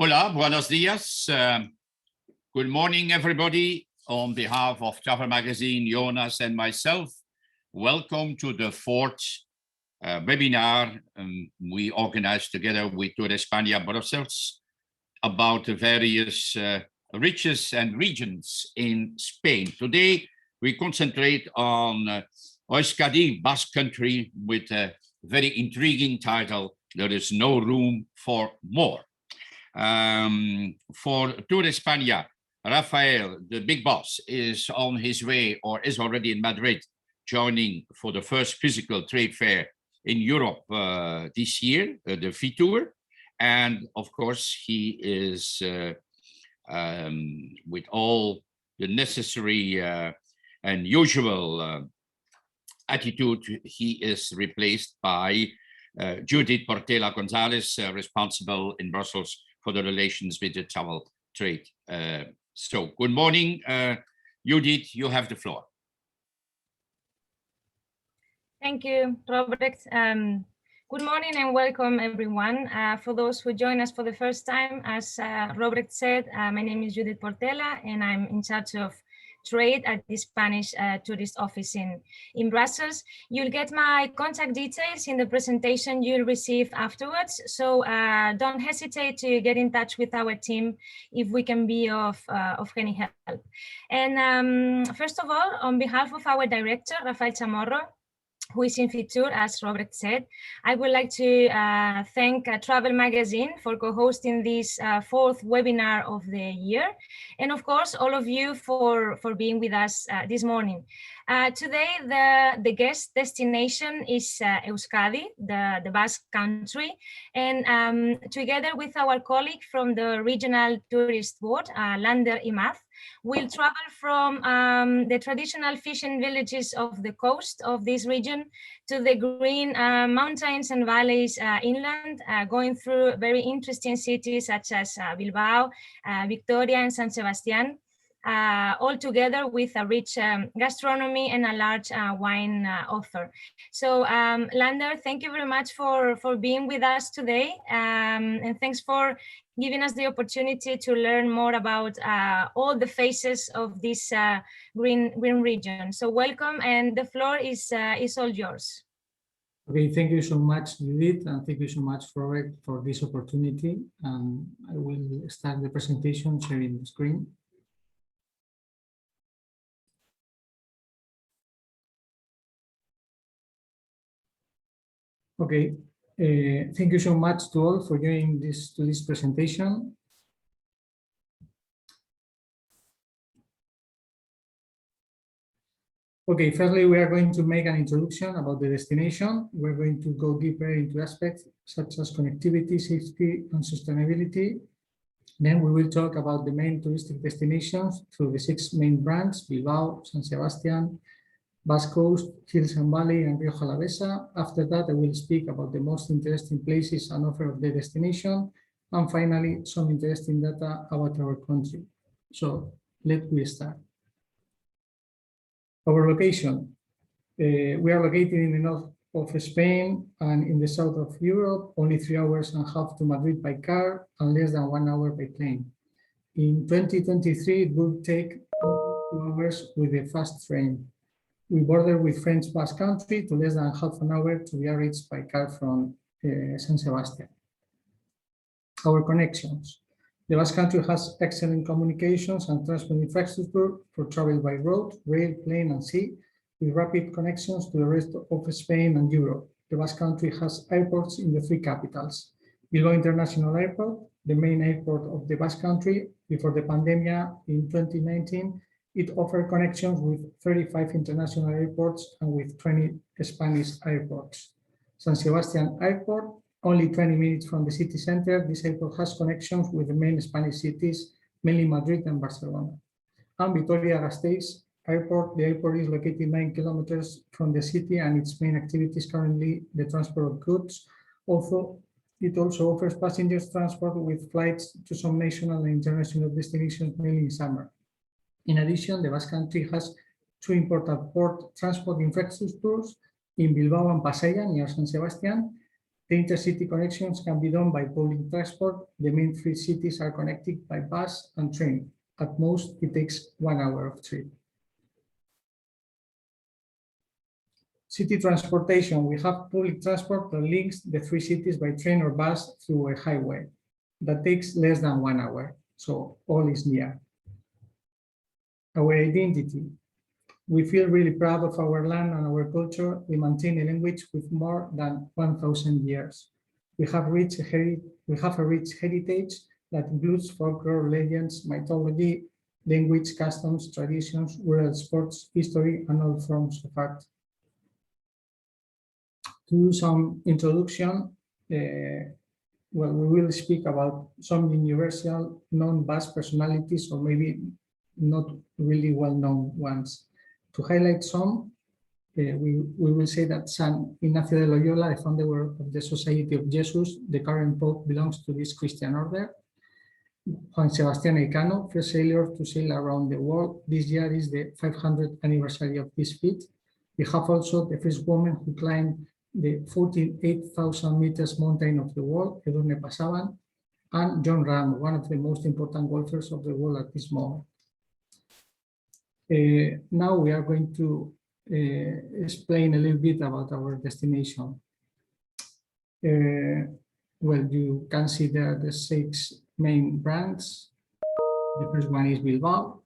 Hola, buenos días. Good morning, everybody. On behalf of Travel Magazine, Jonas and myself, welcome to the fourth webinar we organized together with Turespaña Brussels about the various riches and regions in Spain. Today, we concentrate on Euskadi, Basque Country, with a very intriguing title, There is No Room for More. For Turespaña, Rafael, the big boss, is on his way or is already in Madrid, joining for the first physical trade fair in Europe this year, the Fitur. And of course, he is with all the necessary and usual attitude, he is replaced by Judith Portela Gonzalez, responsible in Brussels for the relations with the travel trade. So good morning, Judith, you have the floor. Thank you, Robert. Good morning and welcome, everyone. For those who join us for the first time, as Robert said, my name is Judith Portela and I'm in charge of trade at the Spanish tourist office in Brussels. You'll get my contact details in the presentation you'll receive afterwards. So don't hesitate to get in touch with our team if we can be of any help. And first of all, on behalf of our director, Rafael Chamorro, who is in Fitur, as Robert said, I would like to thank Travel Magazine for co-hosting this fourth webinar of the year. And of course, all of you for being with us this morning. Today, the guest destination is Euskadi, the Basque Country. And together with our colleague from the Regional Tourist Board, Lander Imaz, we'll travel from the traditional fishing villages of the coast of this region to the green mountains and valleys inland, going through very interesting cities such as Bilbao, Victoria, and San Sebastian, all together with a rich gastronomy and a large wine offer. So Lander, thank you very much for being with us today, and thanks for giving us the opportunity to learn more about all the faces of this green region. So welcome, and the floor is all yours. Okay, thank you so much, Judith, and thank you so much, Robert, for this opportunity. I will start the presentation, sharing the screen. Okay, thank you so much to all for joining this presentation. Okay, firstly, we are going to make an introduction about the destination. We're going to go deeper into aspects such as connectivity, safety, and sustainability. Then we will talk about the main touristic destinations through the 6 main brands: Bilbao, San Sebastian, Basque Coast, Hills and Valley, and Rioja Alavesa. After that, I will speak about the most interesting places and offer of the destination. And finally, some interesting data about our country. So let me start. Our location. We are located in the north of Spain and in the south of Europe, only 3 hours and a half to Madrid by car and less than 1 hour by plane. In 2023, it will take 2 hours with a fast train. We border with French Basque Country to less than half an hour to be reached by car from San Sebastian. Our connections. The Basque Country has excellent communications and transport infrastructure for travel by road, rail, plane, and sea, with rapid connections to the rest of Spain and Europe. The Basque Country has airports in the 3 capitals. Bilbao International Airport, the main airport of the Basque Country. Before the pandemic in 2019, it offered connections with 35 international airports and with 20 Spanish airports. San Sebastian Airport, only 20 minutes from the city center, this airport has connections with the main Spanish cities, mainly Madrid and Barcelona. And Vitoria-Gasteiz Airport, the airport is located 9 kilometers from the city, and its main activity is currently the transport of goods. It also offers passengers transport with flights to some national and international destinations, mainly in summer. In addition, the Basque Country has 2 important port transport infrastructures in Bilbao and Pasaia, near San Sebastian, The intercity connections can be done by public transport. The main three cities are connected by bus and train. At most, it takes 1 hour of trip. City transportation. We have public transport that links the three cities by train or bus through a highway. That takes less than 1 hour, so all is near. Our identity. We feel really proud of our land and our culture. We maintain a language with more than 1,000 years. We have a rich heritage that includes folklore, legends, mythology, language, customs, traditions, rural sports, history, and all forms of art. To do some introduction, well, we will speak about some universal known Basque personalities, or maybe not really well-known ones. To highlight some, we will say that San Ignacio de Loyola, the founder of the Society of Jesus, the current Pope, belongs to this Christian order. Juan Sebastián Elcano, first sailor to sail around the world. This year is the 500th anniversary of this feat. We have also the first woman who climbed the 48,000 meters mountain of the world, Edurne Pasaban, and John Ram, one of the most important golfers of the world at this moment. Now we are going to explain a little bit about our destination. Well, you can see there the 6 main brands. The first one is Bilbao.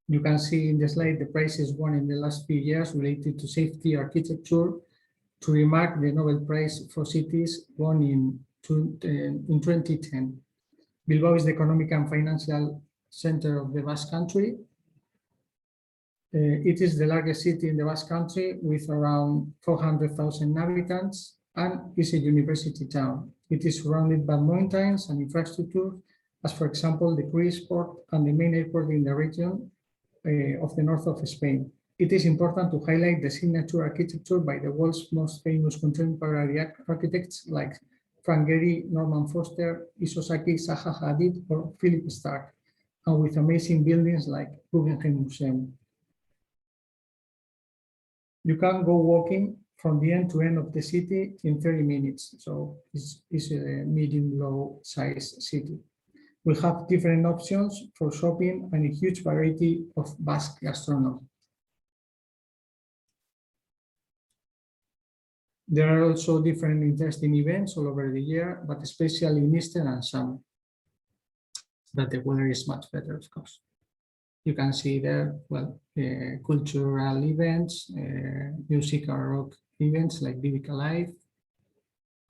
You can see in the slide the prizes won in the last few years related to safety architecture. To remark the Nobel Prize for Cities won in 2010. Bilbao is the economic and financial center of the Basque Country. It is the largest city in the Basque Country with around 400,000 inhabitants and is a university town. It is surrounded by mountains and infrastructure, as for example, the cruise port and the main airport in the region of the north of Spain. It is important to highlight the signature architecture by the world's most famous contemporary architects like Frank Gehry, Norman Foster, Isozaki, Zaha Hadid, or Philip Stark, and with amazing buildings like Guggenheim Museum. You can go walking from the end to end of the city in 30 minutes, so it's a medium-low size city. We have different options for shopping and a huge variety of Basque gastronomy. There are also different interesting events all over the year, but especially in Easter and summer, that the weather is much better, of course. You can see there, well, cultural events, music or rock events like Vivic Alive,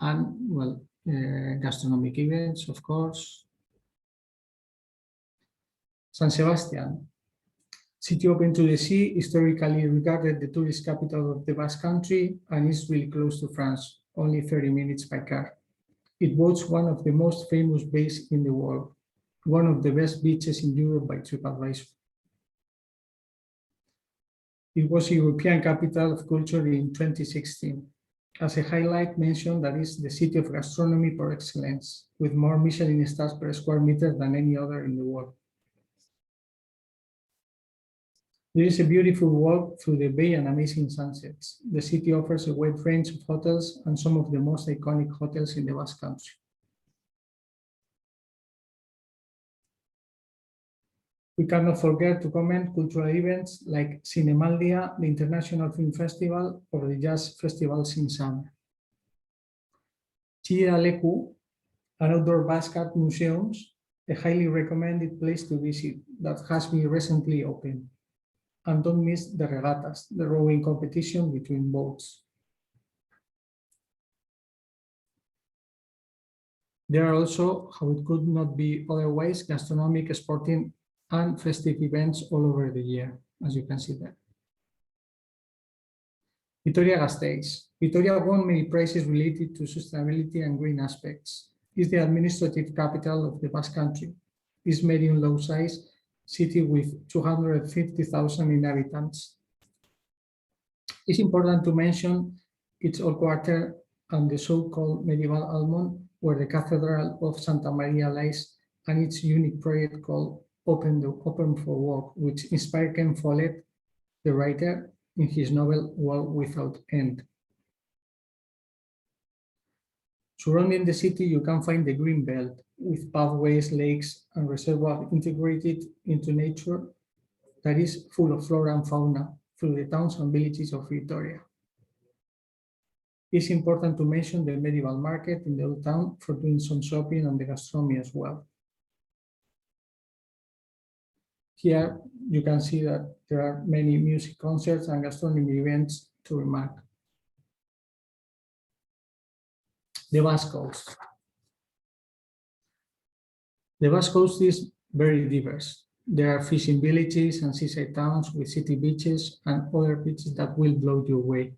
and, well, gastronomic events, of course. San Sebastian, city open to the sea, historically regarded the tourist capital of the Basque Country, and is really close to France, only 30 minutes by car. It boasts one of the most famous bays in the world, one of the best beaches in Europe by TripAdvisor. It was European Capital of Culture in 2016. As a highlight, mention that is the city of gastronomy par excellence, with more Michelin stars per square meter than any other in the world. There is a beautiful walk through the bay and amazing sunsets. The city offers a wide range of hotels and some of the most iconic hotels in the Basque Country. We cannot forget to comment cultural events like Cinemaldia, the International Film Festival, or the Jazz Festivals in summer. Chillida Leku, an outdoor Basque art museum, a highly recommended place to visit that has been recently opened. And don't miss the regatas, the rowing competition between boats. There are also, how it could not be otherwise, gastronomic, sporting, and festive events all over the year, as you can see there. Vitoria-Gasteiz. Vitoria won many prizes related to sustainability and green aspects. It's the administrative capital of the Basque Country. It's medium-low size city with 250,000 inhabitants. It's important to mention its old quarter and the so-called medieval Almond, where the Cathedral of Santa Maria lies, and its unique project called Open for Walk, which inspired Ken Follett, the writer, in his novel World Without End. Surrounding the city, you can find the green belt with pathways, lakes, and reservoirs integrated into nature that is full of flora and fauna through the towns and villages of Vitoria. It's important to mention the medieval market in the old town for doing some shopping and the gastronomy as well. Here you can see that there are many music concerts and gastronomy events to remark. The Basque Coast. The Basque Coast is very diverse. There are fishing villages and seaside towns with city beaches and other beaches that will blow you away.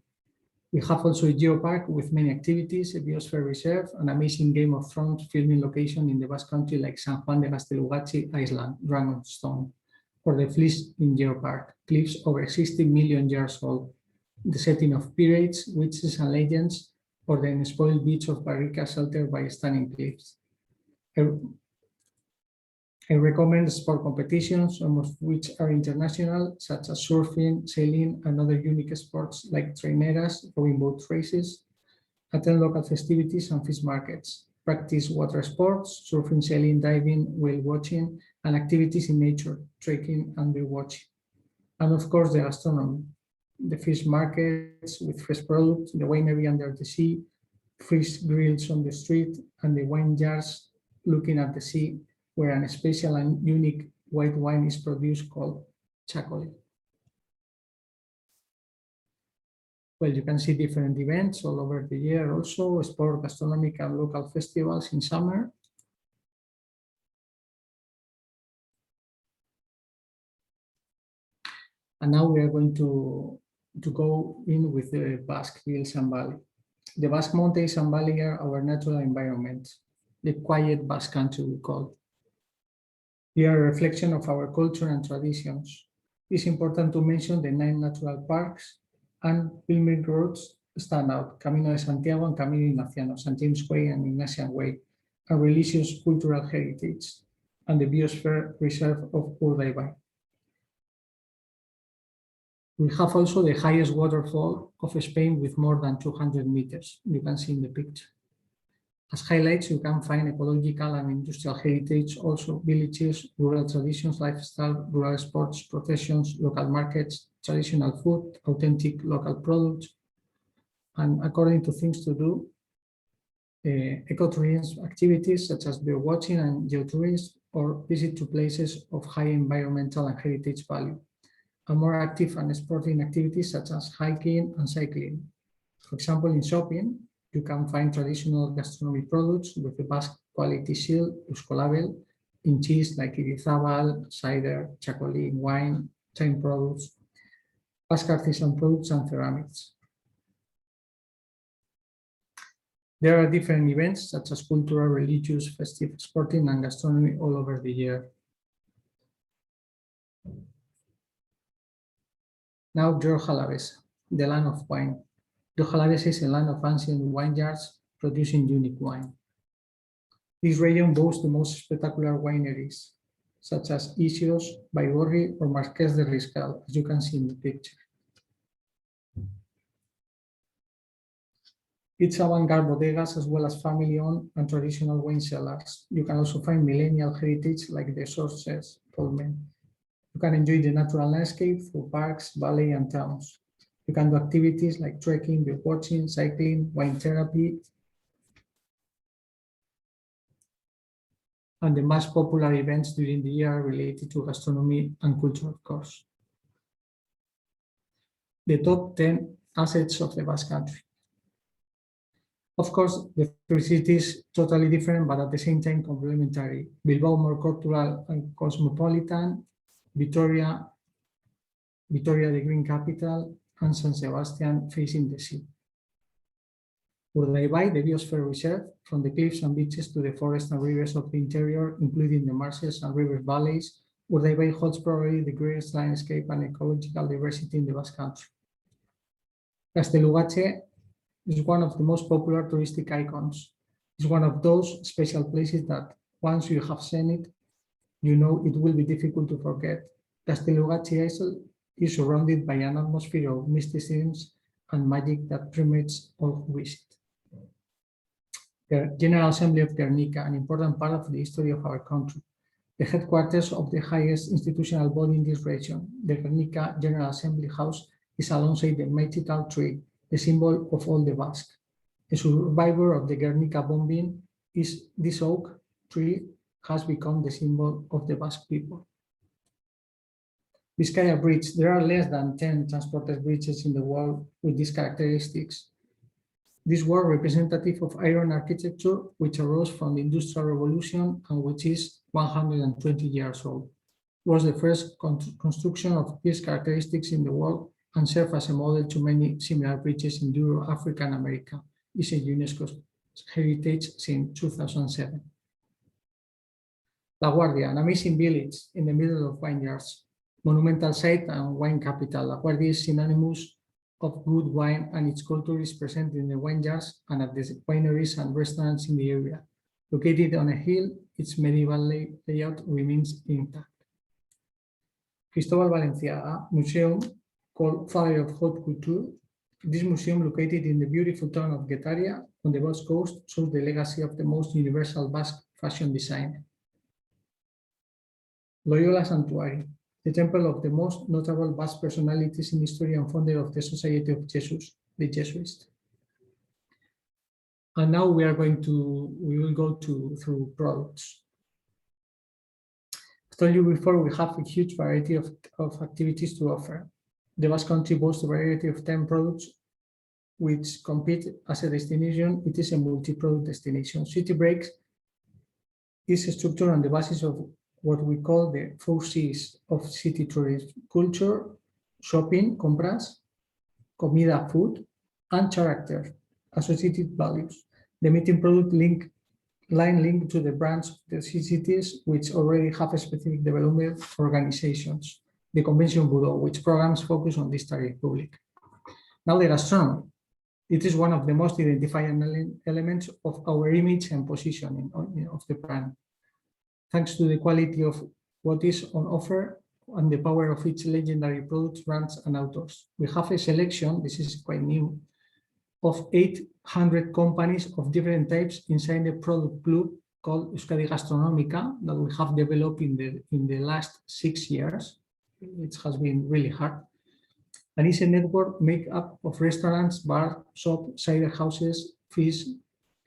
We have also a geopark with many activities, a biosphere reserve, an amazing Game of Thrones filming location in the Basque Country like San Juan de Gaztelugatxe Island, Dragonstone, or the Fleece in Geopark, cliffs over 60 million years old, the setting of pirates, witches and legends, or the unspoiled beach of Barrica sheltered by stunning cliffs. I recommend sport competitions, some of which are international, such as surfing, sailing, and other unique sports like traineras, rowing boat races. Attend local festivities and fish markets. Practice water sports, surfing, sailing, diving, whale watching, and activities in nature, trekking and bird watching. And of course, the gastronomy. The fish markets with fresh products, the winery under the sea, fish grills on the street, and the wine jars looking at the sea, where a special and unique white wine is produced called Chacoli. Well, you can see different events all over the year also, sport, gastronomic, and local festivals in summer. And now we are going to go in with the Basque Hills and Valley. The Basque Mountains and Valley are our natural environment, the quiet Basque Country we call. They are a reflection of our culture and traditions. It's important to mention the 9 natural parks and pilgrimage routes stand out: Camino de Santiago and Camino Ignaciano, St. James Way and Ignatian Way, and religious cultural heritage, and the biosphere reserve of Urdaibai. We have also the highest waterfall of Spain with more than 200 meters. You can see in the picture. As highlights, you can find ecological and industrial heritage, also villages, rural traditions, lifestyle, rural sports, professions, local markets, traditional food, authentic local products, and according to things to do, ecotourism activities such as bird watching and geotourism, or visit to places of high environmental and heritage value, and more active and sporting activities such as hiking and cycling. For example, in shopping, you can find traditional gastronomy products with the Basque quality seal, Euskolabel, in cheese like Irizabal, cider, Chacoli, in wine, chain products, Basque artisan products, and ceramics. There are different events such as cultural, religious, festive, sporting, and gastronomy all over the year. Now, Rioja Alavesa, the land of wine. Rioja Alavesa is a land of ancient vineyards producing unique wine. This region boasts the most spectacular wineries, such as Isios, Baigorri, or Marqués de Riscal, as you can see in the picture. It's avant-garde bodegas as well as family-owned and traditional wine cellars. You can also find millennial heritage like the sources Polmen. You can enjoy the natural landscape through parks, valley, and towns. You can do activities like trekking, bird watching, cycling, wine therapy, and the most popular events during the year related to gastronomy and culture, of course. The top 10 assets of the Basque Country. Of course, the three cities totally different, but at the same time complementary. Bilbao more cultural and cosmopolitan, Vitoria the green capital, and San Sebastian facing the sea. Urdaibai, the biosphere reserve, from the cliffs and beaches to the forests and rivers of the interior, including the marshes and river valleys, Urdaibai holds probably the greatest landscape and ecological diversity in the Basque Country. Gaztelugatxe is one of the most popular touristic icons. It's one of those special places that once you have seen it, you know it will be difficult to forget. Gaztelugatxe is surrounded by an atmosphere of mysticism and magic that permeates all who visit. General Assembly of Guernica, an important part of the history of our country. The headquarters of the highest institutional body in this region, the Guernica General Assembly House, is alongside the mythical tree, the symbol of all the Basque. A survivor of the Guernica bombing, this oak tree has become the symbol of the Basque people. Vizcaya Bridge. There are less than 10 transported bridges in the world with these characteristics. These were representative of iron architecture, which arose from the Industrial Revolution and which is 120 years old. It was the first construction of these characteristics in the world and served as a model to many similar bridges in Europe, Africa, and America. It's a UNESCO heritage since 2007. La Guardia, an amazing village in the middle of vineyards, monumental site and wine capital. La Guardia is synonymous of good wine, and its culture is present in the vineyards and at the wineries and restaurants in the area. Located on a hill, its medieval layout remains intact. Cristóbal Valenciaga Museum, called Father of Haute Couture. This museum, located in the beautiful town of Guetaria on the Basque Coast, shows the legacy of the most universal Basque fashion design. Loyola Sanctuary, the temple of the most notable Basque personalities in history and founder of the Society of Jesus, the Jesuits. And now we will go through products. As told you before, we have a huge variety of activities to offer. The Basque Country boasts a variety of 10 products which compete as a destination. It is a multi-product destination. City Breaks is structured on the basis of what we call the 4 C's of city tourism: culture, shopping, compras, comida, food, and character, associated values. The meeting product line linked to the brands of the cities which already have a specific development organizations. The Convention Bureau, which programs focus on this target public. Now the gastronomy. It is one of the most identifying elements of our image and positioning of the brand. Thanks to the quality of what is on offer and the power of its legendary products, brands, and authors. We have a selection, this is quite new, of 800 companies of different types inside the product club called Euskadi Gastronomica that we have developed in the last 6 years. It has been really hard. And it's a network made up of restaurants, bars, shops, cider houses, fish,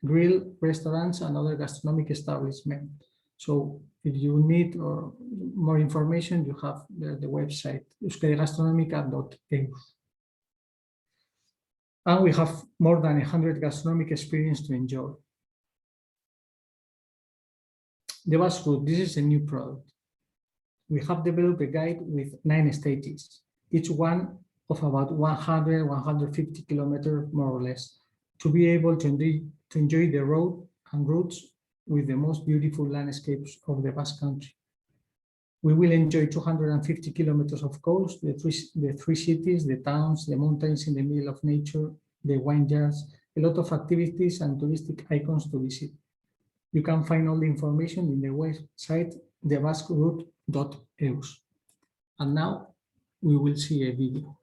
grill restaurants, and other gastronomic establishments. So if you need more information, you have the website euskadigastronomica.eu. And we have more than 100 gastronomic experience to enjoy. The Basque Route, this is a new product. We have developed a guide with 9 stages, each one of about 100, 150 kilometers more or less, to be able to enjoy the road and routes with the most beautiful landscapes of the Basque Country. We will enjoy 250 kilometers of coast, the three cities, the towns, the mountains in the middle of nature, the vineyards, a lot of activities and touristic icons to visit. You can find all the information in the website thebasqueroute.eu. And now we will see a video.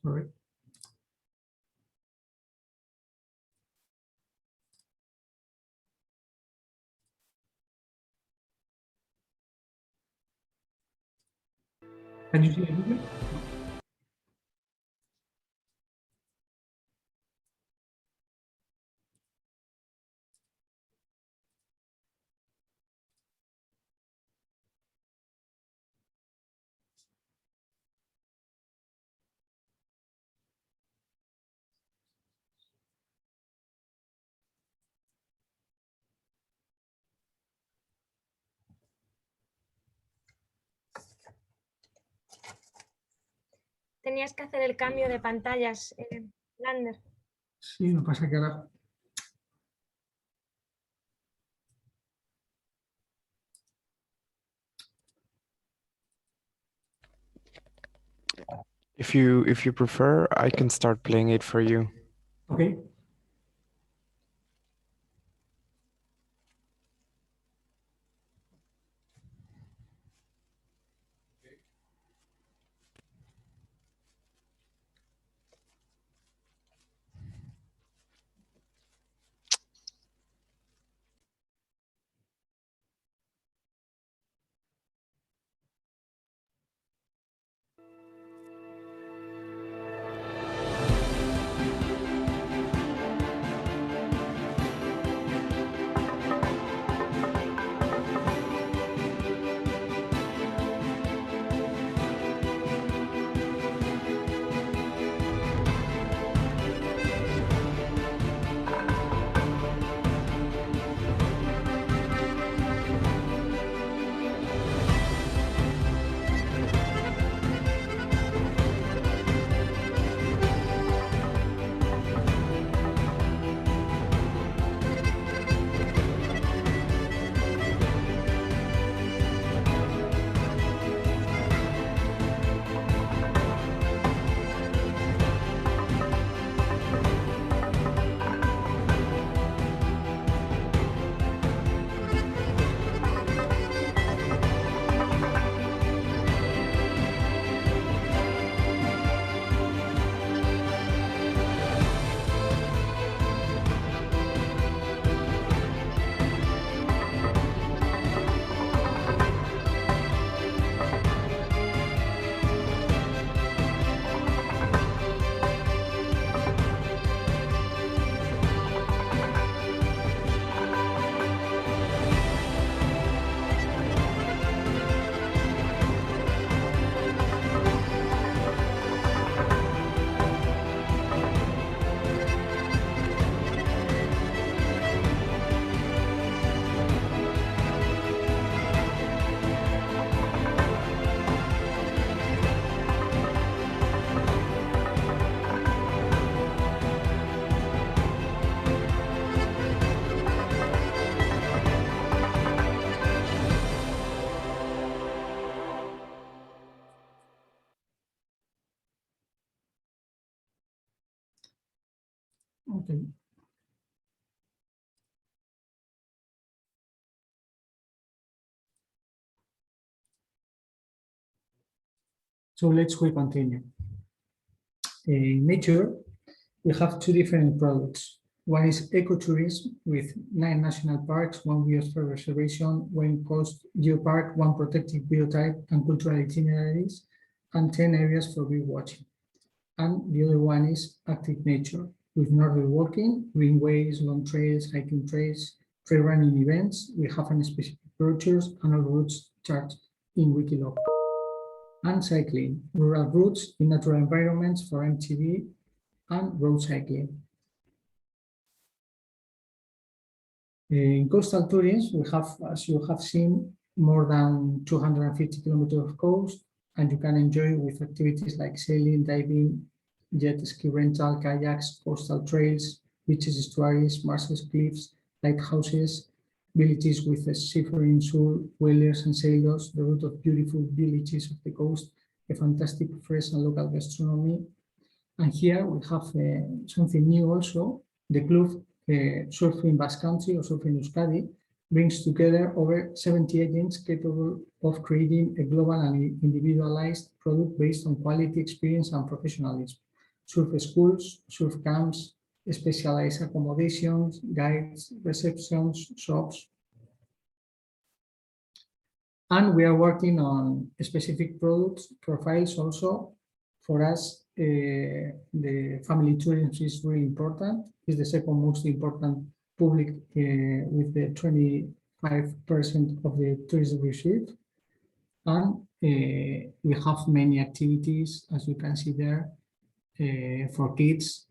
Sorry. Can you see the video? Tenías que hacer el cambio de pantallas, Lander. Sí, no pasa que ahora... If you prefer, I can start playing it for you. Okay. Okay. So we continue. In nature, we have two different products. One is ecotourism with 9 national parks, 1 biosphere reservation, 1 coast geopark, 1 protected biotype and cultural itineraries, and 10 areas for bird watching. And the other one is active nature with northern walking, greenways, long trails, hiking trails, trail running events. We have an specific brochures and all routes charted in Wikilog. And cycling, rural routes in natural environments for MTB and road cycling. In coastal tourism, we have, as you have seen, more than 250 kilometers of coast, and you can enjoy with activities like sailing, diving, jet ski rental, kayaks, coastal trails, beaches, estuaries, marshes, cliffs, lighthouses, villages with a seafaring soul, whalers and sailors, the route of beautiful villages of the coast, a fantastic fresh and local gastronomy. And here we have something new also. The club Surfing Basque Country or Surfing Euskadi brings together over 70 agents capable of creating a global and individualized product based on quality, experience, and professionalism. Surf schools, surf camps, specialized accommodations, guides, receptions, shops. And we are working on specific products profiles also. For us, the family tourism is really important. It's the second most important public with the 25% of the tourism received. And we have many activities, as you can see there, for kids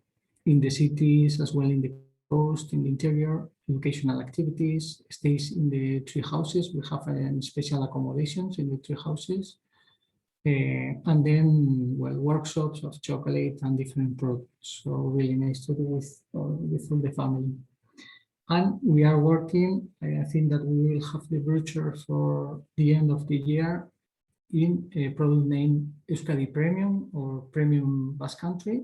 in the cities, as well in the coast, in the interior, educational activities, stays in the tree houses. We have special accommodations in the tree houses. And then, well, workshops of chocolate and different products. So really nice to do with all the family. And we are working, I think that we will have the brochure for the end of the year in a product named Euskadi Premium or Premium Basque Country.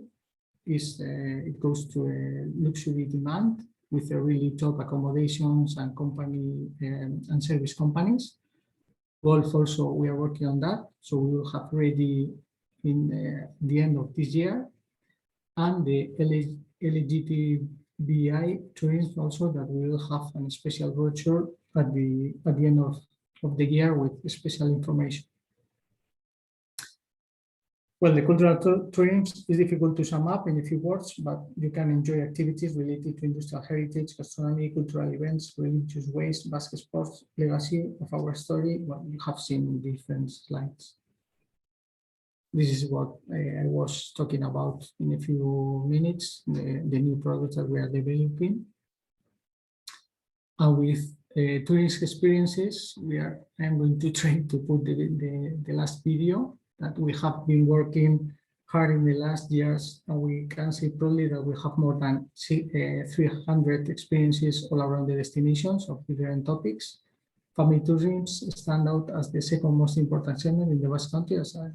It goes to a luxury demand with a really top accommodations and company and service companies. Golf also, we are working on that, so we will have ready in the end of this year. And the LGTBI tourism also, that we will have a special brochure at the end of the year with special information. Well, the cultural tourism is difficult to sum up in a few words, but you can enjoy activities related to industrial heritage, gastronomy, cultural events, religious ways, Basque sports, legacy of our story, what you have seen in different slides. This is what I was talking about in a few minutes, the new products that we are developing. And with tourism experiences, I'm going to try to put the last video that we have been working hard in the last years, and we can see probably that we have more than 300 experiences all around the destinations of different topics. Family tourism stand out as the second most important segment in the Basque Country, as I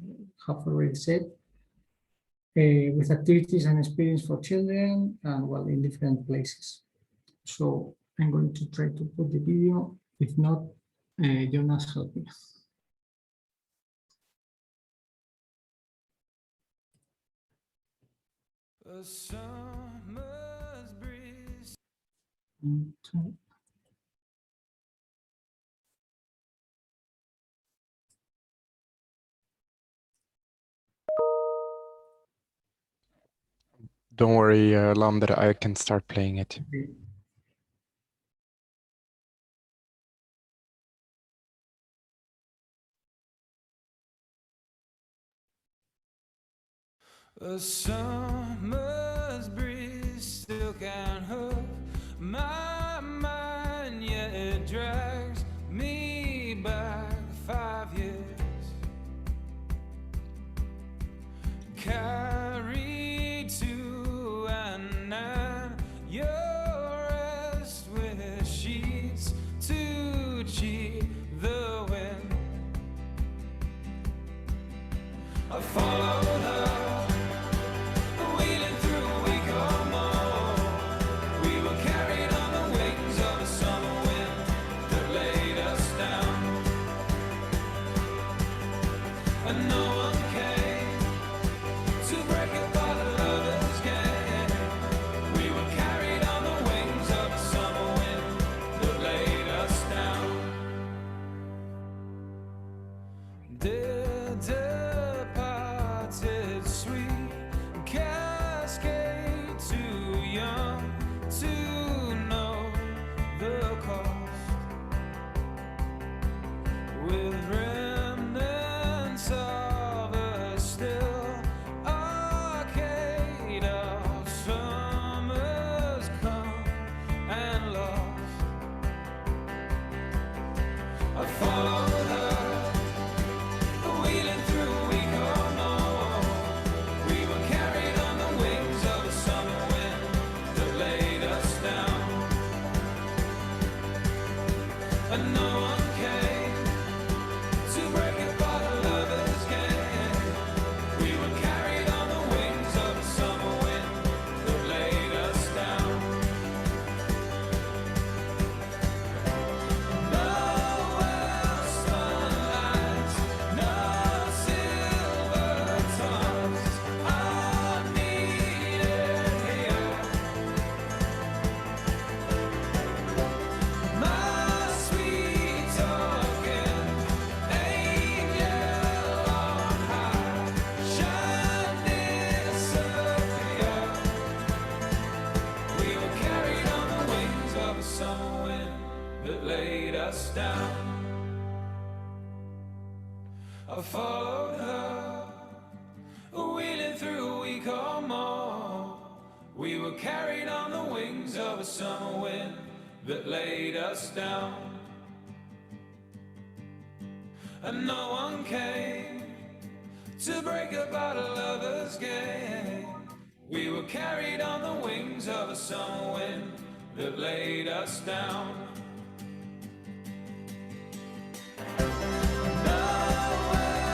have already said, with activities and experience for children and, well, in different places. So I'm going to try to put the video. If not, Jonas, help me. A summer's breeze. Don't worry, Lander, I can start playing it. A summer's breeze still can't hurt my mind, yet it drags me back 5 years. Carried to and your rest with sheets to cheat the wind. I followed her. I followed her, wheeling through a week or more. We were carried on the wings of a summer wind that laid us down. And no one came to break up our lover's game. We were carried on the wings of a summer wind that laid us down. Nowhere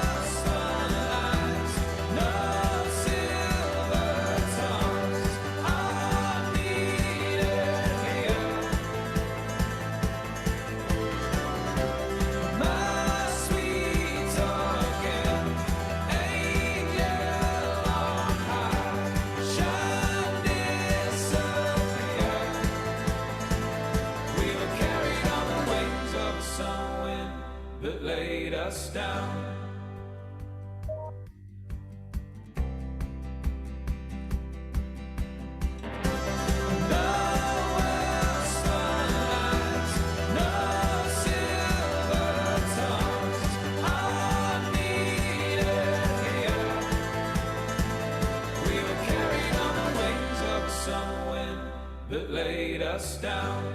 us down. That laid us down.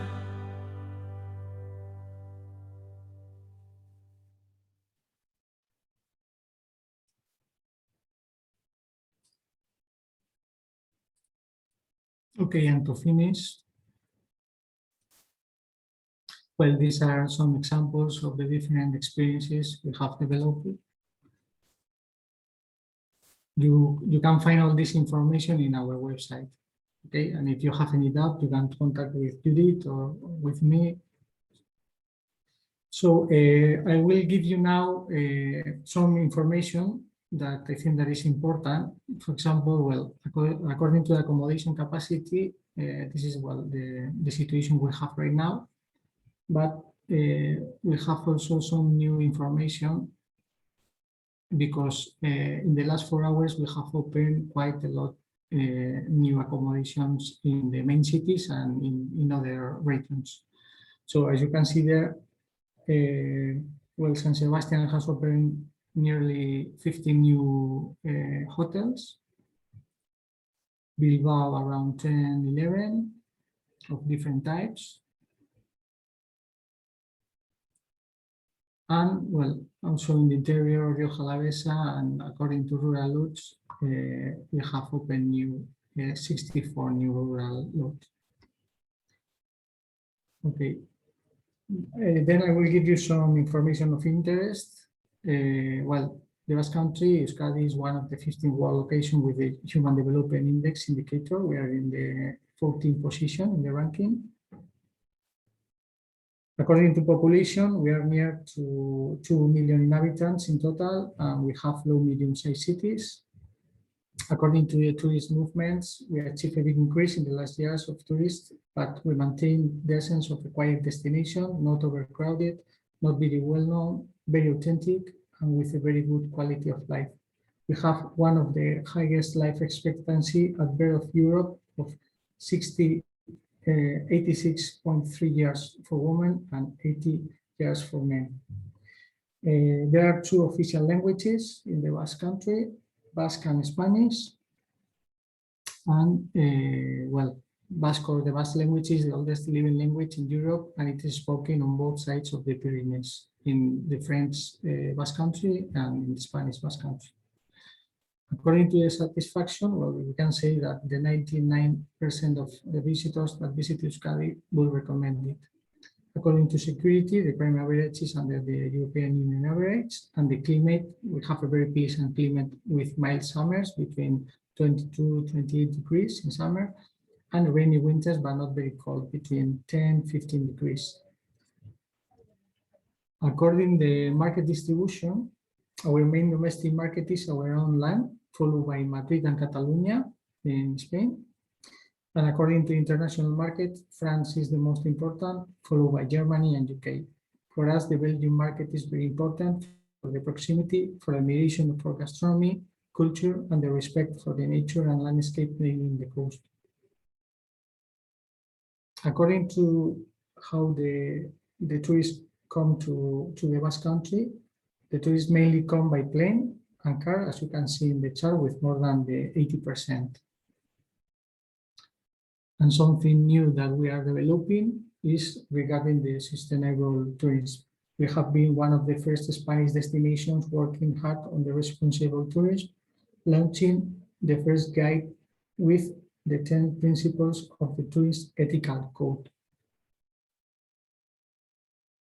Okay, and to finish, well, these are some examples of the different experiences we have developed. You can find all this information in our website. Okay, and if you have any doubt, you can contact with Judith or with me. So I will give you now some information that I think that is important. For example, well, according to the accommodation capacity, this is well the situation we have right now. But we have also some new information because in the last 4 hours we have opened quite a lot new accommodations in the main cities and in other regions. So as you can see there, well, San Sebastian has opened nearly 50 new hotels. Bilbao around 10, 11 of different types. And well, also in the interior of Rioja Alavesa and according to rural lots, we have opened new 64 new rural lots. Okay, then I will give you some information of interest. Well, the Basque Country, Euskadi, is one of the 15 world locations with the Human Development Index indicator. We are in the 14th position in the ranking. According to population, we are near to 2 million inhabitants in total, and we have low medium-sized cities. According to the tourist movements, we achieved a big increase in the last years of tourists, but we maintain the essence of a quiet destination, not overcrowded, not very well known, very authentic, and with a very good quality of life. We have one of the highest life expectancy at birth of Europe of 86.3 years for women and 80 years for men. There are 2 official languages in the Basque Country, Basque and Spanish. And well, Basque or the Basque language is the oldest living language in Europe, and it is spoken on both sides of the Pyrenees, in the French Basque Country and in the Spanish Basque Country. According to the satisfaction, well, we can say that the 99% of the visitors that visit Euskadi will recommend it. According to security, the crime average is under the European Union average, and the climate, we have a very pleasant climate with mild summers between 22 to 28 degrees in summer, and rainy winters, but not very cold, between 10 to 15 degrees. According to the market distribution, our main domestic market is our own land, followed by Madrid and Catalonia in Spain. And according to the international market, France is the most important, followed by Germany and UK. For us, the Belgian market is very important for the proximity, for admiration for gastronomy, culture, and the respect for the nature and landscape in the coast. According to how the tourists come to the Basque Country, the tourists mainly come by plane and car, as you can see in the chart, with more than the 80%. And something new that we are developing is regarding the sustainable tourism. We have been one of the first Spanish destinations working hard on the responsible tourism, launching the first guide with the 10 principles of the tourist ethical code.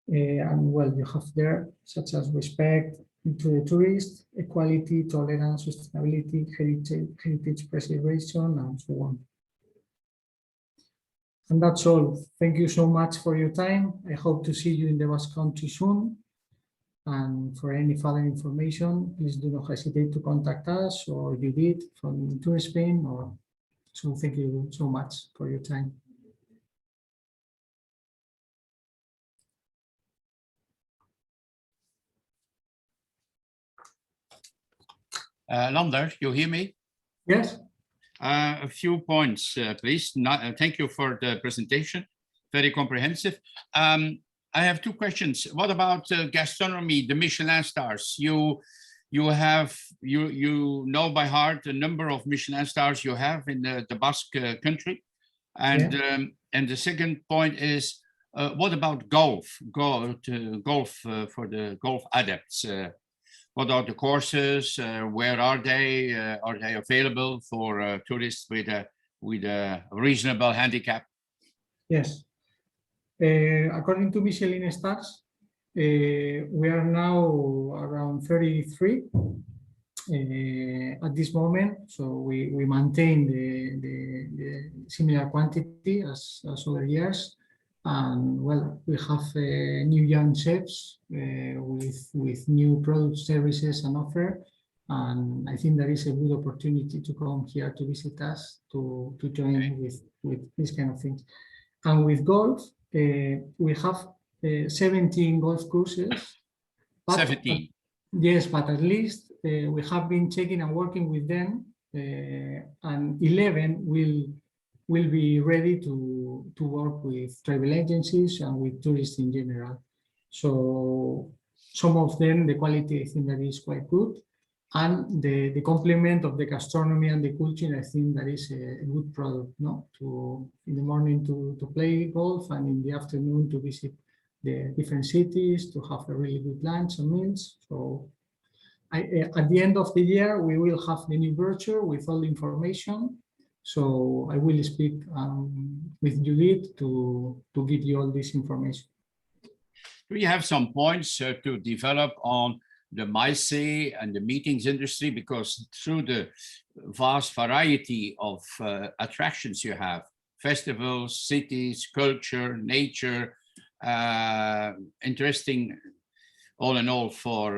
And well, you have there such as respect to the tourist, equality, tolerance, sustainability, heritage preservation, and so on. And that's all. Thank you so much for your time. I hope to see you in the Basque Country soon. And for any further information, please do not hesitate to contact us or Judith from Turespaña. So thank you so much for your time. Lander, you hear me? Yes. A few points, please. Thank you for the presentation. Very comprehensive. I have two questions. What about gastronomy, the Michelin stars? You know by heart the number of Michelin stars you have in the Basque Country. And and the second point is, what about golf? Golf for the golf adepts. What are the courses? Where are they? Are they available for tourists with a reasonable handicap? Yes. According to Michelin stars, we are now around 33 at this moment. So we maintain the similar quantity as other years. And well, we have new young chefs with new product services and offer. And I think there is a good opportunity to come here to visit us, to join with these kind of things. And with golf, we have 17 golf courses. 17. Yes, but at least we have been checking and working with them, and 11 will be ready to work with travel agencies and with tourists in general. So some of them, the quality I think that is quite good. And the complement of the gastronomy and the culture, I think that is a good product, no? To in the morning to play golf and in the afternoon to visit the different cities, to have a really good lunch and meals. So at the end of the year, we will have the new brochure with all the information. So I will speak with Judith to give you all this information. Do you have some points to develop on the MICE and the meetings industry? Because through the vast variety of attractions you have, festivals, cities, culture, nature, interesting all in all for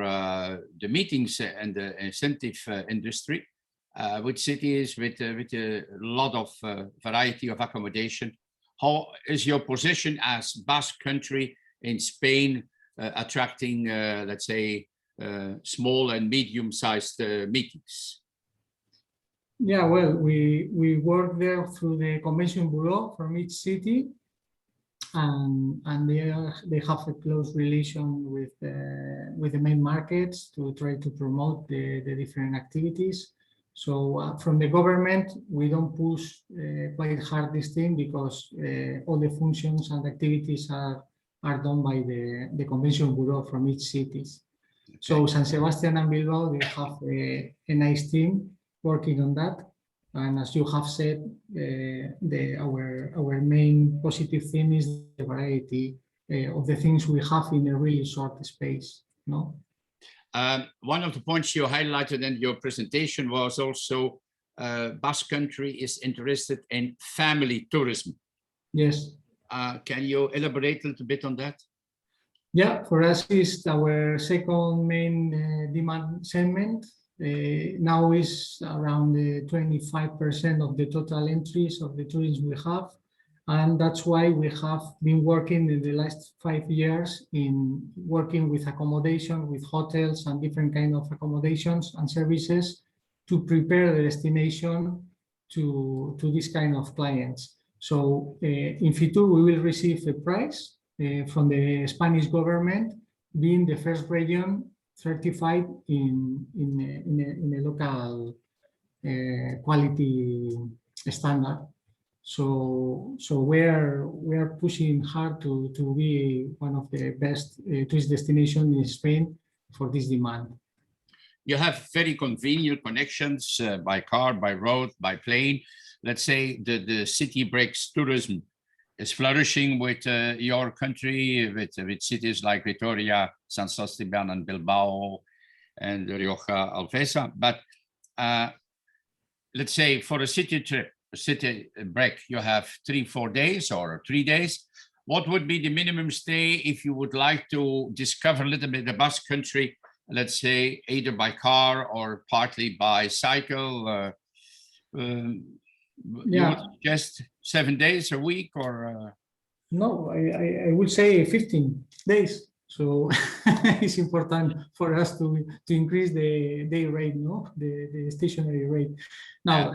the meetings and the incentive industry, with cities with a lot of variety of accommodation. How is your position as Basque Country in Spain attracting, let's say, small and medium-sized meetings? Yeah, well, we work there through the convention bureau from each city, and they have a close relation with the main markets to try to promote the different activities. So from the government, we don't push quite hard this thing, because all the functions and activities are done by the convention bureau from each cities. Okay. So San Sebastian and Bilbao, they have a nice team working on that. And as you have said, our main positive thing is the variety of the things we have in a really short space. No. One of the points you highlighted in your presentation was also Basque Country is interested in family tourism. Yes. Can you elaborate a little bit on that? Yeah, for us it's our second main demand segment. Now is around 25% of the total entries of the tourism we have. And that's why we have been working in the last 5 years in working with accommodation, with hotels and different kind of accommodations and services to prepare the destination to this kind of clients. So in Fitur, we will receive a prize from the Spanish government, being the first region certified in a local quality standard. So we are pushing hard to be one of the best tourist destinations in Spain for this demand. You have very convenient connections by car, by road, by plane. Let's say the city breaks tourism is flourishing with your country, with cities like Vitoria, San Sebastián, and Bilbao, and Rioja, Alfesa. But let's say for a city trip, a city break, you have 3-4 days or 3 days. What would be the minimum stay if you would like to discover a little bit the Basque Country, let's say either by car or partly by cycle? You would suggest 7 days a week, or? No, I would say 15 days. So it's important for us to increase the day rate, no, the stationary rate. Now,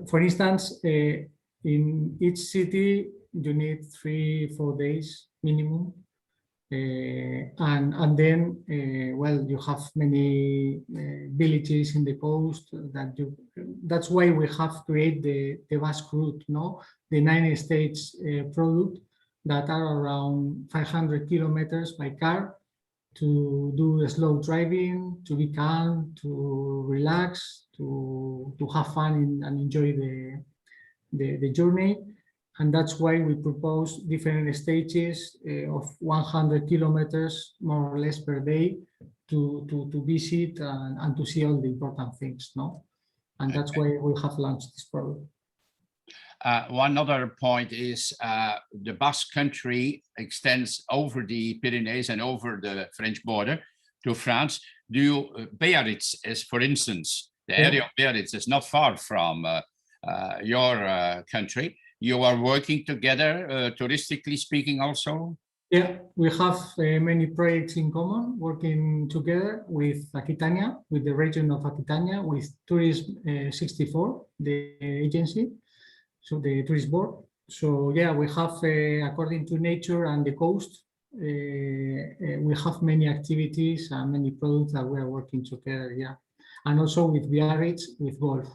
for instance, in each city, you need 3-4 days minimum. And then, well, you have many villages in the coast that's why we have created the Basque route, no? The 9 states product that are around 500 kilometers by car to do slow driving, to be calm, to relax, to have fun and enjoy the journey. And that's why we propose different stages of 100 kilometers, more or less, per day to visit and to see all the important things, no? And that's why we have launched this product. One other point is the Basque Country extends over the Pyrenees and over the French border to France. Biarritz is, for instance, the area of Biarritz is not far from your country. You are working together, touristically speaking also? Yeah, we have many projects in common, working together with Aquitania, with the region of Aquitania, with Tourism 64, the agency, so the tourist board. So yeah, we have, according to nature and the coast, we have many activities and many products that we are working together, yeah. And also with Biarritz, with golf.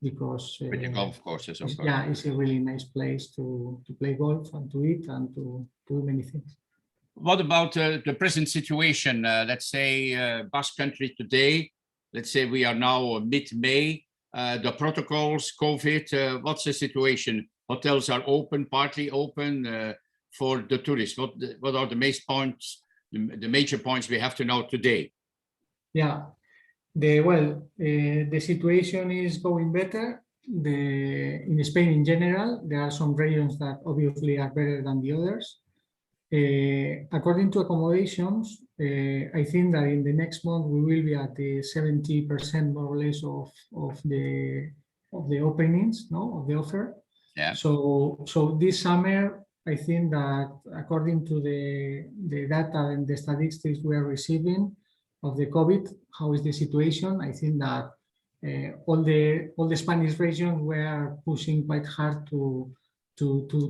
Because with the golf courses, of course. Yeah, it's a really nice place to play golf and to eat and to do many things. What about the present situation? Let's say Basque Country today, let's say we are now mid-May, the protocols, COVID, what's the situation? Hotels are open, partly open for the tourists. What are the major points we have to know today? Yeah. The situation is going better. In Spain in general, there are some regions that obviously are better than the others. According to accommodations, I think that in the next month we will be at the 70% more or less of the openings, no, of the offer. Yeah. So this summer, I think that according to the data and the statistics we are receiving of the COVID, how is the situation? I think that all the Spanish regions were pushing quite hard to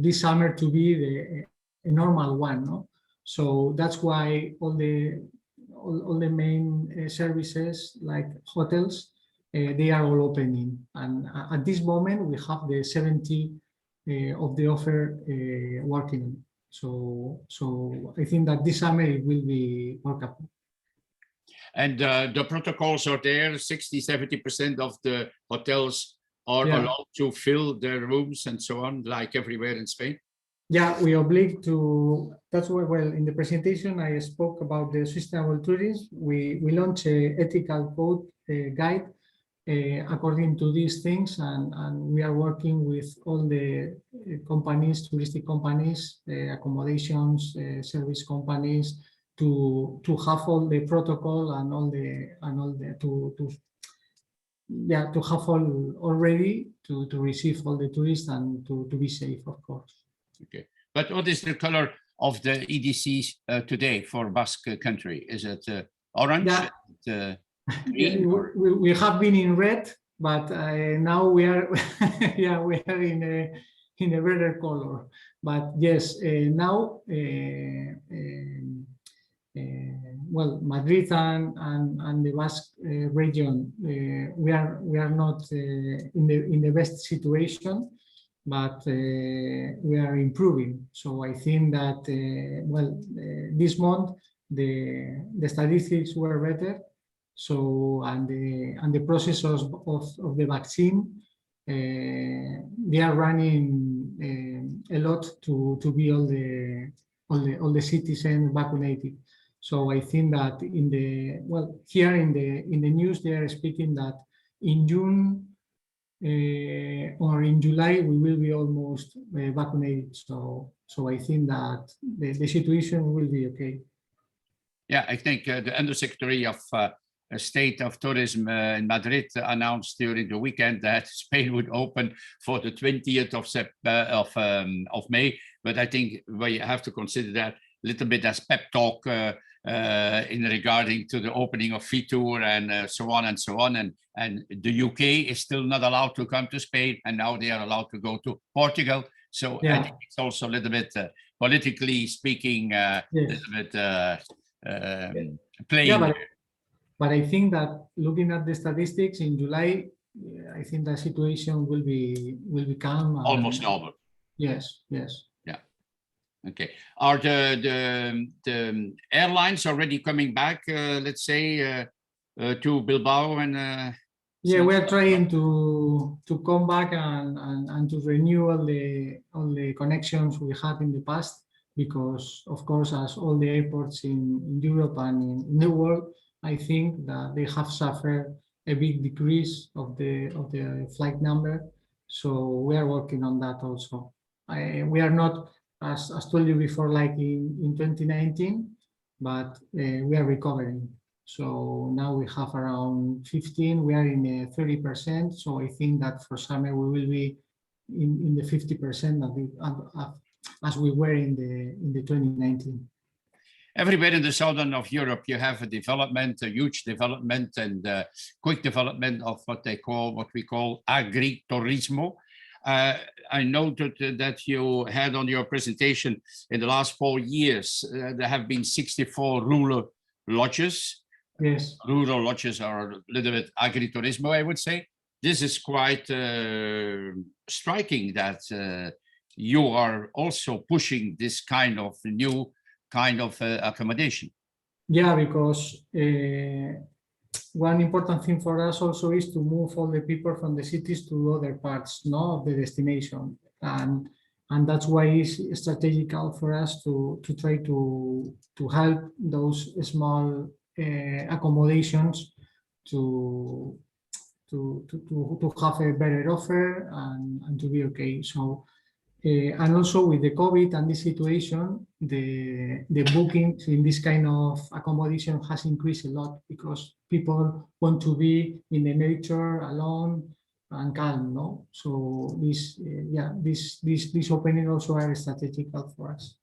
this summer to be a normal one, no? So that's why all the main services like hotels, they are all opening, and at this moment we have the 70 of the offer working. So I think that this summer it will be workable. And the protocols are there, 60-70% of the hotels are allowed to fill their rooms and so on, like everywhere in Spain? Yeah, we obliged to, that's why, well, in the presentation I spoke about the sustainable tourism. We launched an ethical code guide according to these things, and we are working with all the companies, touristic companies, accommodations, service companies, to have all the protocol and to have all ready to receive all the tourists and to be safe, of course. Okay, but what is the color of the EDCs today for Basque Country? Is it orange? Yeah. We have been in red, but now we are we are in a better color. But yes, now well, Madrid and the Basque region, we are not in the best situation, but we are improving. So I think that well, this month the statistics were better. So and the process of the vaccine, they are running a lot to be all the citizens vaccinated. So I think that here in the news they are speaking that in June or in July we will be almost vaccinated. So I think that the situation will be okay. Yeah, I think the Undersecretary of State of Tourism in Madrid announced during the weekend that Spain would open for the 20th of May. But I think we have to consider that little bit as pep talk in regarding to the opening of Fitur and so on and so on. And the UK is still not allowed to come to Spain, and now they are allowed to go to Portugal. So I think it's also a little bit politically speaking, little bit playing. But I think that looking at the statistics in July, I think the situation will become almost normal. Yes, yes. Yeah. Okay. Are the airlines already coming back? Let's say to Bilbao and. Yeah, we are trying to come back and to renew all the connections we had in the past, because of course, as all the airports in Europe and in the world, I think that they have suffered a big decrease of the flight number. So we are working on that also. We are not, as told you before, like in 2019, but we are recovering. So now we have around 15, we are in 30%. So I think that for summer we will be in the 50% as we were in the 2019. Everywhere in the southern of Europe, you have a development, a huge development and quick development of what we call agriturismo. I noted that you had on your presentation in the last 4 years, there have been 64 rural lodges. Yes. Rural lodges are a little bit agriturismo, I would say. This is quite striking that you are also pushing this kind of new kind of accommodation. Yeah, because one important thing for us also is to move all the people from the cities to other parts, of the destination, and that's why it's strategical for us to try to help those small accommodations to have a better offer and to be okay. So. And also with the COVID and this situation, the bookings in this kind of accommodation has increased a lot, because people want to be in the nature alone and calm, no? So this opening also are strategical for us.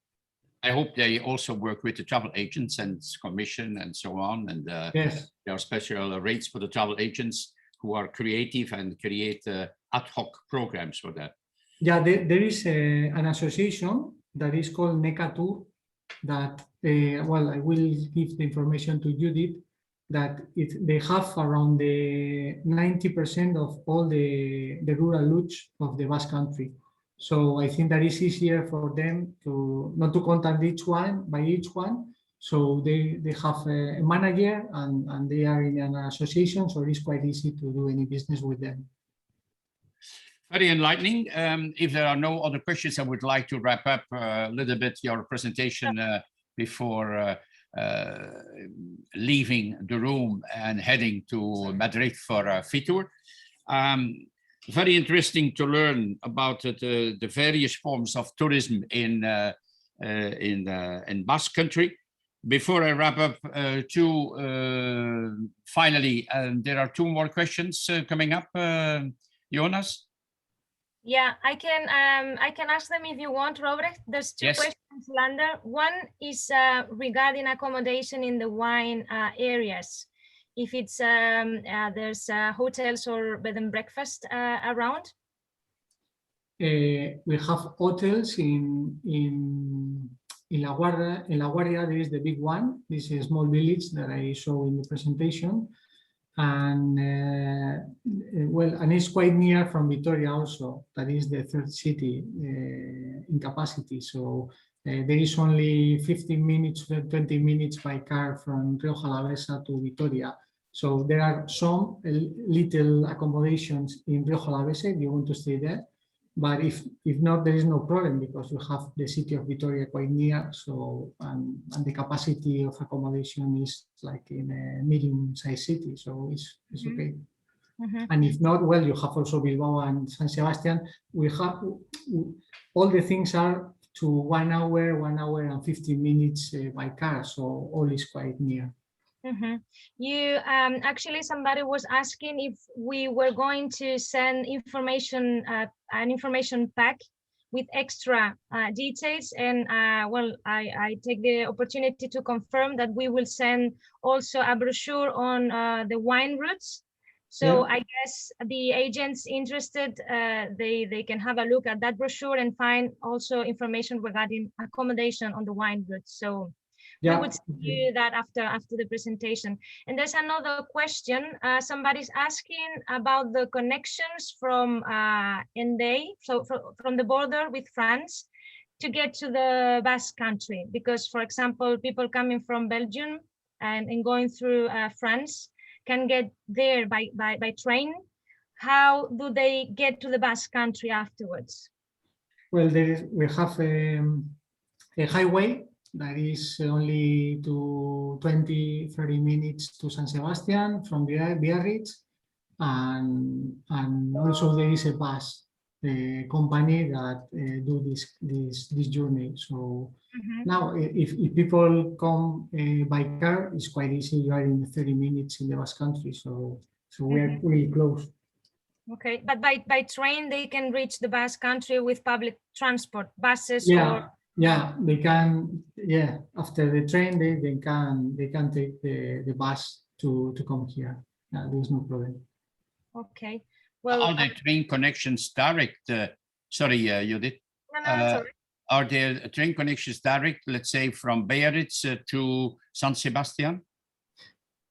I hope they also work with the travel agents and commission and so on. And yes, there are special rates for the travel agents who are creative and create ad hoc programs for that. Yeah, there is an association that is called NECATUR that, well, I will give the information to Judith, that they have around the 90% of all the rural lodges of the Basque Country. So I think that is easier for them to not to contact each one by each one. So they have a manager and they are in an association, so it's quite easy to do any business with them. Very enlightening. If there are no other questions, I would like to wrap up a little bit your presentation before leaving the room and heading to Madrid for Fitur. Very interesting to learn about the various forms of tourism in Basque Country. Before I wrap up, finally, there are 2 more questions coming up, Jonas. Yeah, I can ask them if you want, Robert. There's 2 questions, Lander. One is regarding accommodation in the wine areas. If it's there's hotels or bed and breakfast around. We have hotels in La Guardia. In La Guardia, there is the big one. This is a small village that I show in the presentation. And well, and it's quite near from Vitoria also. That is the 3rd city in capacity. So there is only 15 minutes, 20 minutes by car from Rioja Alavesa to Vitoria. So there are some little accommodations in Rioja Alavesa if you want to stay there. But if not, there is no problem, because you have the city of Vitoria quite near. So and the capacity of accommodation is like in a medium-sized city, so it's okay. And if not, well, you have also Bilbao and San Sebastian. We have all the things are to 1 hour and 15 minutes by car, so all is quite near. You actually, somebody was asking if we were going to send information, an information pack with extra details. And well, I take the opportunity to confirm that we will send also a brochure on the wine routes. So I guess the agents interested, they can have a look at that brochure and find also information regarding accommodation on the wine routes. So we would see that after the presentation. And there's another question. Somebody's asking about the connections from Hendaye, so from the border with France, to get to the Basque Country. Because, for example, people coming from Belgium and going through France can get there by train. How do they get to the Basque Country afterwards? Well, we have a highway that is only to 20-30 minutes to San Sebastian from Biarritz, and also there is a bus company that do this journey. So now, if people come by car, it's quite easy. You are in 30 minutes in the Basque Country, so we are really close. Okay, but by train they can reach the Basque Country with public transport, buses. Yeah, they can. Yeah, after the train, they can take the bus to come here. There's no problem. Okay. Well, are the train connections direct? Sorry, Judith. No, sorry. Are there train connections direct, let's say, from Biarritz to San Sebastian?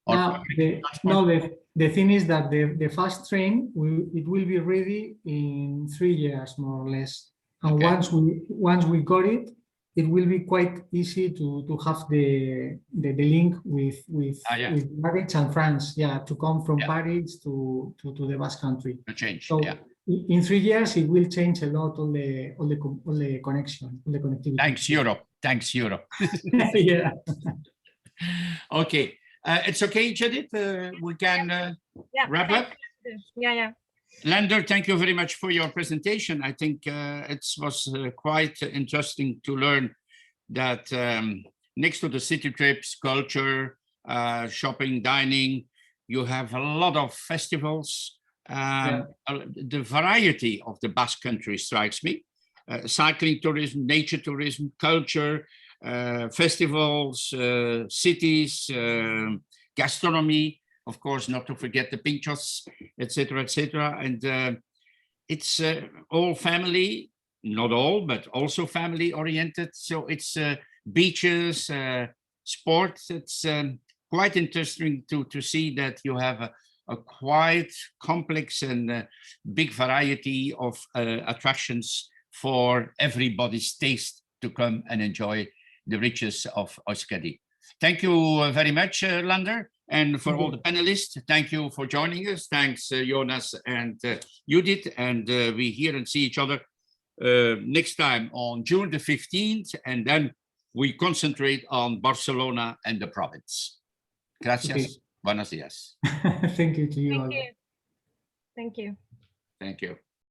The thing is that the fast train it will be ready in 3 years, more or less. And once we got it, it will be quite easy to have the link with Paris and France. Yeah, to come from Paris to the Basque Country. To change. So in 3 years, it will change a lot all the connection, all the connectivity. Thanks, Europe. Thanks, Europe. Yeah. Okay. It's okay, Judith. We can wrap up. Yeah. Lander, thank you very much for your presentation. I think it was quite interesting to learn that next to the city trips, culture, shopping, dining, you have a lot of festivals. The variety of the Basque Country strikes me. Cycling tourism, nature tourism, culture, festivals, cities, gastronomy, of course, not to forget the pinchos, etc., etc. And it's all family, not all, but also family oriented. So it's beaches, sports. It's quite interesting to see that you have a quite complex and big variety of attractions for everybody's taste to come and enjoy the riches of Euskadi. Thank you very much, Lander. And for all the panelists, thank you for joining us. Thanks, Jonas and Judith. And we hear and see each other next time on June the 15th. And then we concentrate on Barcelona and the province. Gracias. Okay. Buenos días. Thank you to you all. Thank you. Thank you.